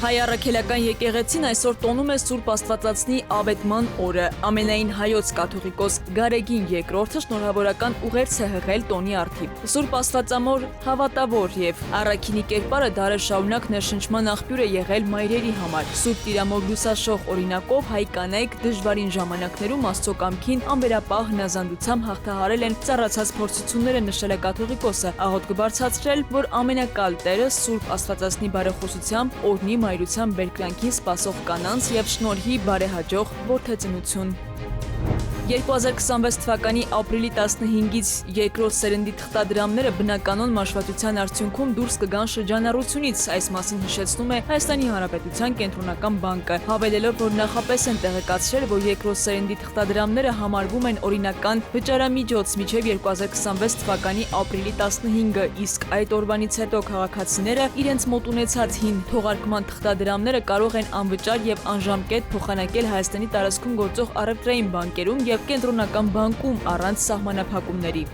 Հայ առաքելական եկեղեցին այսօր տոնում է Սուրբ Աստվածածնի ավետման օրը։ Ամենայն հայոց կաթողիկոս Գարեգին II շնորհավորական ուղերձ է հղել տոնի առթիվ։ Սուրբ Աստվածամոր հավատավոր եւ առաքինի կերպարը դարեր շարունակ ներշնչման աղբյուր է եղել մայրերի համար։ Սուրբ Տիրամոր լուսաշող օրինակով հայ կանայք դժվարին ժամանակներում Աստծո կամքին անվերապահ հնազանդությամբ հաղթահարել են ծառացած փորձությունները, նշել է կաթողիկոսը, աղոթք բարձրացրել, որ ամենակալ Տերը Սուրբ Աստվածածնի բարեխոսությամբ օրհնի մայրության բերկրանքին սպասող կանանց եւ շնորհի բարեհաջող որդեծնություն։ 2026 թվականի ապրիլի 15-ից երկրորդ սերնդի թղթադրամները բնականոն մաշվածության արդյունքում դուրս կգան շրջանառությունից, այս մասին հիշեցնում է Հայաստանի Հանրապետության Կենտրոնական բանկը, հավելելով, որ նախապես են տեղեկացրել, որ երկրորդ սերնդի թղթադրամները համարվում են օրինական վճարամիջոց մինչև 2026 թվականի ապրիլի 15-ը, իսկ այդ օրվանից հետո քաղաքացիները իրենց մոտ ունեցած հին թողարկման թղթադրամները կարող են անվճար եւ անժամկետ փոխանակել Հայաստանի տարածքում գործող առևտրային բանկերում եւ Կենտրոնական բանկում առանց սահմանափակումների։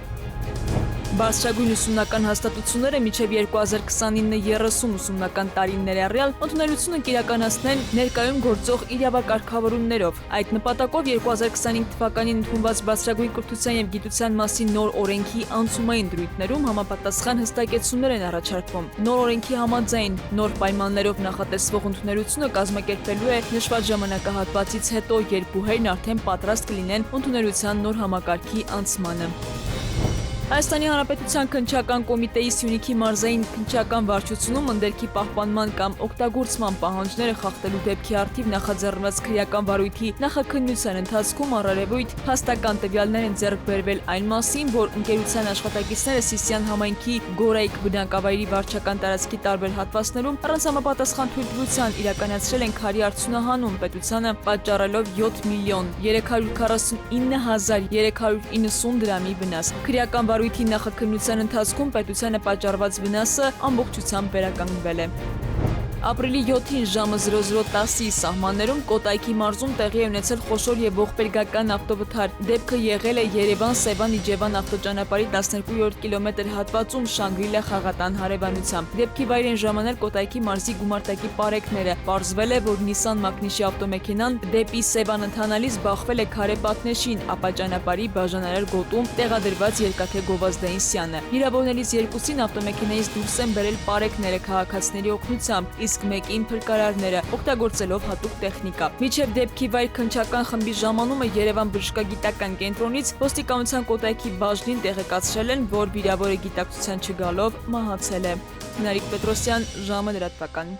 Բարձրագույն ուսումնական հաստատությունները մինչև 2029-30 ուսումնական տարին ներառյալ ընդունելությունը կիրականացնեն ներկայում գործող իրավակարգավորումներով։ Այդ նպատակով 2025 թվականին ընդունված բարձրագույն կրթության եւ գիտության մասին նոր օրենքի անցումային դրույթներում համապատասխան հստակեցումներ են առաջարկվում։ Նոր օրենքի համաձայն նոր պայմաններով նախատեսվող ընդունելությունը կազմակերպվելու է նշված ժամանակահատվածից հետո, երբ բուհերն արդեն պատրաստ կլինեն ընդունելության նոր համակարգի անցմանը։ Հայաստանի Հանրապետության քննչական կոմիտեի Սյունիքի մարզային քննչական վարչությունում ընդերքի պահպանման կամ օգտագործման պահանջները խախտելու դեպքի առթիվ նախաձեռնված քրեական վարույթի նախաքննության ընթացքում առարևույթ հաստական տվյալներ են ձեռք բերվել այն մասին, որ ընկերության աշխատակիցները Սիսիան համայնքի Գորայք բնակավայրի վարչական տարածքի տարբեր հատվածներում առանց համապատասխան թույլտվության իրականացրել են քարի արդյունահանում, պետությանը պատճառելով 7 միլիոն 349 հազար 390 դրամի վնաս։ Քրեական վարույթի նախաքննության ընթացքում պետությանը պատճառված վնասը ամբողջությամբ վերականգնվել է։ Ապրիլի 7-ին ժամը 00:10-ի սահմաններում Կոտայքի մարզում տեղի է ունեցել խոշոր եւ ողբերգական ավտովթար։ Դեպքը եղել է Երևան-Սևան-Իջևան ավտոճանապարհի 12-րդ կիլոմետր հատվածում Շանգրիլա խաղատան հարևանությամբ։ Դեպքի վայր են ժամանել Կոտայքի մարզի գումարտակի պարեկները։ Պարզվել է, որ Nissan Magnişi ավտոմեքենան դեպի Սևան ընթանալիս բախվել է քարե պատնեշին, ապա ճանապարհի բաժանարար գոտում տեղադրված երկաթե գովազդային սյանը։ Վիրավորներից երկուսին ավտոմեքենայից դուրս են բերել պարեկները քաղաքացիների օգնությամբ, իսկ մեկին փրկարարները օգտագործելով հատուկ տեխնիկա։ Մինչև դեպքի վայր քննչական խմբի ժամանումը Երևան բժշկագիտական կենտրոնից ոստիկանության Կոտայքի բաժնին տեղեկացրել են, որ վիրավորը գիտակցության չգալով մահացել է։ Հնարիկ Պետրոսյան, ժամը լրատվական։